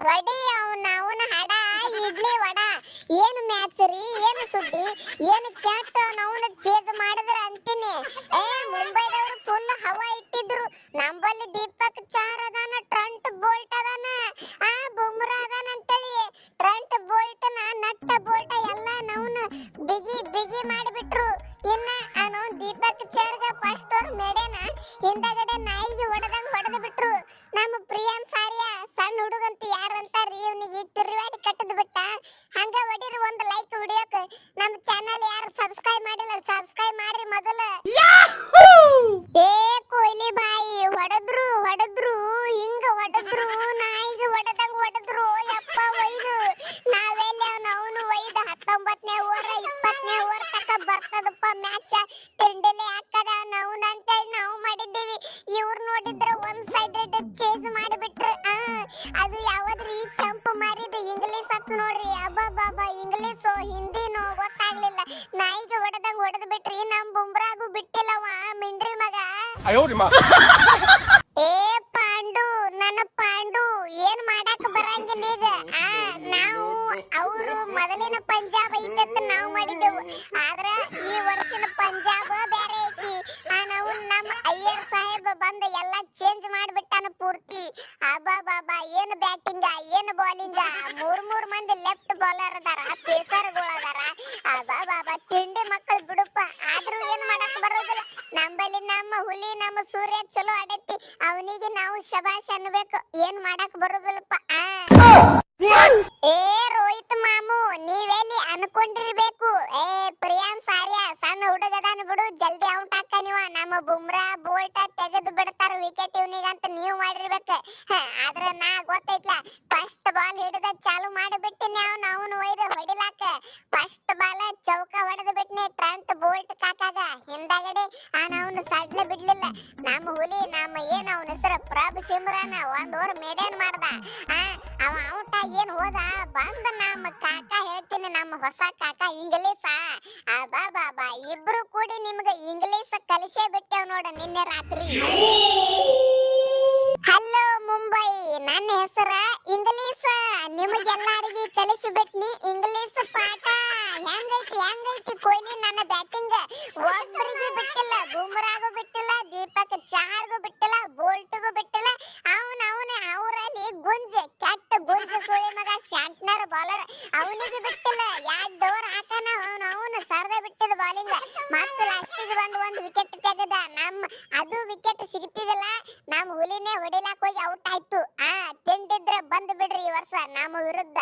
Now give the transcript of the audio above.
ಹೊಡಿ ಅವನ ಹಡ ಇಡ್ಲಿ ವಡ ಏನು ಮ್ಯಾಚ್ ರೀ ಏನು ಸುದ್ದಿ ಏನು ಕೆಟ್ಟ ಅವನ ಚೇಜ್ ಮಾಡಿದ್ರ ಅಂತೀನಿ ಮುಂಬೈದವರು ಫುಲ್ ಹವಾ ಇಟ್ಟಿದ್ರು ನಂಬಲ್ಲಿ ದೀಪಕ್ ಚಾರ್ ಅದಾನ ಟ್ರಂಟ್ ಬೋಲ್ಟ್ ಅದಾನ ಬುಮ್ರಾ ಅದಾನ ಅಂತೇಳಿ ಟ್ರಂಟ್ ಬೋಲ್ಟ್ ನಟ್ಟ ಬೋಲ್ಟ್ ಎಲ್ಲ ನವನ ಬಿಗಿ ಮಾಡಿಬಿಟ್ರು ಇನ್ನ ಅವನು ದೀಪಕ್ ಚಾರ್ಗ ಫಸ್ಟ್ ಓವರ್ ಮೇಡೇನ ಹಿಂದಗಡೆ ನಾಯಿಗೆ ಹೊಡೆದು ಬಿಟ್ರು ನಮ್ಮ ಪ್ರಿಯಾನ್ ಸಾರಿಯ ಸಣ್ಣ ಹುಡುಗಂತ ಯಾರಂತಾರ್ರಿ ಇವನಿಗೆ ತಿರುವಾಡಿ ಕಟ್ಟದ್ ಬಿಟ್ಟ ಹಂಗ ಹೊಡಿರಿ ಒಂದು ಲೈಕ್ ವಿಡಿಯೋಕ್ಕೆ ನಮ್ಮ ಚಾನೆಲ್ ಯಾರು ಸಬ್ಸ್ಕ್ರೈಬ್ ಮಾಡಿಲ್ಲ ಸಬ್ಸ್ಕ್ರೈಬ್ ಮಾಡ್ರಿ ಮೊದಲ ಕೊಹ್ಲಿ ಬಾಯಿ ಹೊಡೆದ್ರು ಹಿಂಗ ಹೊಡೆದ್ರು ನಾಯಿಗೆ ಹೊಡೆದ್ರು ಯಪ್ಪ ಒಯ್ದು ನಾವೆಲ್ಲ ಅವನು ಒಯ್ದು 19ನೇ ಓವರ್ 20ನೇ ಓವರ್ ತಕ ಬರ್ತದಪ್ಪ ಮ್ಯಾಚ್ ತಿಂಡಲೆ ಹಾಕದ ನಾವು ಅಂತೇಳಿ ನಾವು ಮಾಡಿದ್ದೀವಿ ಇವ್ರು ನೋಡಿದ್ರೆ ಒಂದ್ ಸೈಡೆಡ್ ಚೇಸ್ ಮಾಡಿಬಿಟ್ರು ಅದು ಯಾವದ್ರಿ ಕೆಂಪು ಮಾರಿದ ಇಂಗ್ಲಿಷ್ ಹತ್ತು ನೋಡ್ರಿ ಅಬ್ಬಬ್ಬಾ ಇಂಗ್ಲಿಷ್ ಹಿಂದಿನೋ ಗೊತ್ತಾಗ್ಲಿಲ್ಲ ನಾಯಿಗೆ ಹೊಡೆದು ಬಿಟ್ರಿ ನಮ್ ಬುಮ್ರಾಗೂ ಬಿಟ್ಟಿಲ್ಲವ ಮಿಂಡ್ರಿ ಮಗ ಪಾಂಡು ನನ್ನ ಪಾಂಡು ಏನ್ ಮಾಡಾಕ ಬರಂಗಿಲ್ಲ ಈಗ ನಾವು ಅವರು ಮೊದಲಿನ ಪಂಜಾಬ್ ಐತಂತ ನಾವು ಮಾಡಿದ್ದೆವು ಆದ್ರ ಈ ವರ್ಷದ ಪಂಜಾಬ್ ಬೇರೆ ಐತಿ ನಾವು ನಮ್ಮ ಅಯ್ಯರ್ ಸಾಹೇಬ್ ಬಂದ ಎಲ್ಲ ಚೇಂಜ್ ಮಾಡ್ಬಿಟ್ಟಾನ ಪೂರ್ತಿ ಅಬ್ಬಬ್ಬಾ ಏನು ಬ್ಯಾಟಿಂಗ್ ಏನು ಬೌಲಿಂಗ್ ಮೂರ್ ಮಂದಿ ಲೆಫ್ಟ್ ಬೌಲರ್ ಅದಾರ ಪೇಸರ್ಗಳು ಅದಾರ ಅಬ್ಬಬ್ಬಾ ತಿಂಡಿ ಮಕ್ಕಳು ಬಿಡುಪ್ಪ ಆದ್ರೂ ಏನ್ ಮಾಡಕ್ ಬರೋದಿಲ್ಲ ನಂಬಲ್ಲಿ ನಮ್ಮ ಹುಲಿ ನಮ್ಮ ಸೂರ್ಯ ಚಲೋ ಆಡೈತಿ ಅವನಿಗೆ ನಾವು ಶಬಾಷ್ ಅನ್ಬೇಕು ಏನ್ ಮಾಡಕ್ ಬರೋದಿಲ್ಲಪ್ಪ ರೋಹಿತ್ ಮಾಮು ನೀವೆಲ್ಲಿ ಅನ್ಕೊಂಡಿರ್ಬೇಕು ಪ್ರಿಯಾನ್ ಸಾರ್ಯ ಸಣ್ಣ ಹುಡುಗದಾನ ಬಿಡು ಜಲ್ದಿ ಔಟ್ ಹಾಕ ನೀವ ನಮ್ಮ ಬುಮ್ರಾ ಬೋಲ್ಟ್ ತೆಗೆದು ಬಿಡ್ತಾರ ವಿಕೆಟ್ ಇವನಿಗಂತ ನೀವು ಮಾಡಿರ್ಬೇಕು ಆದ್ರ ನಾ ಗೊತ್ತೈತ್ಲ ಫಸ್ಟ್ ಬಾಲ್ ಹಿಡಿದ ಚಾಲು ಮಾಡಿಬಿಟ್ಟಿನಿ ಅವನು ಒಯ್ದು ಹೊಡಿಲಾಕ ಫಸ್ಟ್ ಬಾಲ್ ಚೌಕ ಹೊಡೆದು ಬಿಟ್ನಿ ಟ್ರಂಟ್ ಬೋಲ್ಟ್ ಕಾಕಾಗ ಹಿಂದಗಡೆ ಅವನು ಸಡ್ಲ ಬಿಡ್ಲಿಲ್ಲ ನಮ್ಮ ಹುಲಿ ನಮ್ಮ ಏನ್ ಅವನ ಹೆಸರು ಪ್ರಭ್ ಸಿಮ್ರಾನ್ ಒಂದ್ ಓವರ್ ಮೇಡೇನ್ ಮಾಡ್ದ ಅವ ಔಟ್ ಆಗಿ ಏನ್ ಹೋದ ಬಂದ ನಮ್ಮ ಕಾಕ ಹೇಳ್ತೀನಿ ನಮ್ಮ ಹೊಸ ಕಾಕ ಇಂಗ್ಲಿಷ್ ಅಬ್ಬಬ್ಬಾ ಇಬ್ರು ಕೂಡಿ ನಿಮ್ಗೆ ಇಂಗ್ಲಿಷ್ ಕಲಿಸೇ ಬಿಟ್ಟೆವ್ ನೋಡ ನಿನ್ನೆ ರಾತ್ರಿ ಹಲೋ ಮುಂಬೈ ನನ್ನ ಹೆಸರ ಇಂಗ್ಲಿಷ್ ನಿಮಗೆಲ್ಲರಿಗೂ ಕಲಿಸಿಬಿಟ್ನಿ ಇಂಗ್ಲಿಷ್ ಪಾಠ ಹೆಂಗೈತಿ ಕೊಹ್ಲಿ ನನ್ನ ಬ್ಯಾಟಿಂಗ್ ಒಬ್ಬರಿಗೆ ಬಿಟ್ಟಿಲ್ಲ ಬುಮ್ರಾಗೂ ಬಿಟ್ಟಿಲ್ಲ ದೀಪಕ್ ಚಾರ್ಗೂ ಬಿಟ್ಟಿಲ್ಲ ಬೋಲ್ಟ್ಗೂ ಬಿಟ್ಟಿಲ್ಲ ಅವರಲ್ಲಿ ಕೆಟ್ಟ ಗುಂಜ ಸುಳಿ ಮಗ ಶಾಂಟ್ನರ್ ಬೌಲರ್ ಅವನಿಗೆ ಬಿಟ್ಟಿಲ್ಲ 2 ಓವರ್ ಹಾಕನ ಅವನು ಸರ್ದ ಬಿಟ್ಟಿದ ಬೌಲಿಂಗ್ ಮತ್ತೆ ಲಾಸ್ಟಿಗೆ ಒಂದು ವಿಕೆಟ್ ತೆಗೆದ ಅದು ವಿಕೆಟ್ ಸಿಗ್ತಿದಿಲ್ಲ ನಮ್ಮ ಹುಲಿನೇ ಹೊಡಿಲಾಕ ಹೋಗಿ ಔಟ್ ಆಯ್ತು ತಿಂಡಿದ್ರೆ ಬಂದ್ ಬಿಡ್ರಿ ಈ ವರ್ಷ ನಮ್ಮ ವಿರುದ್ಧ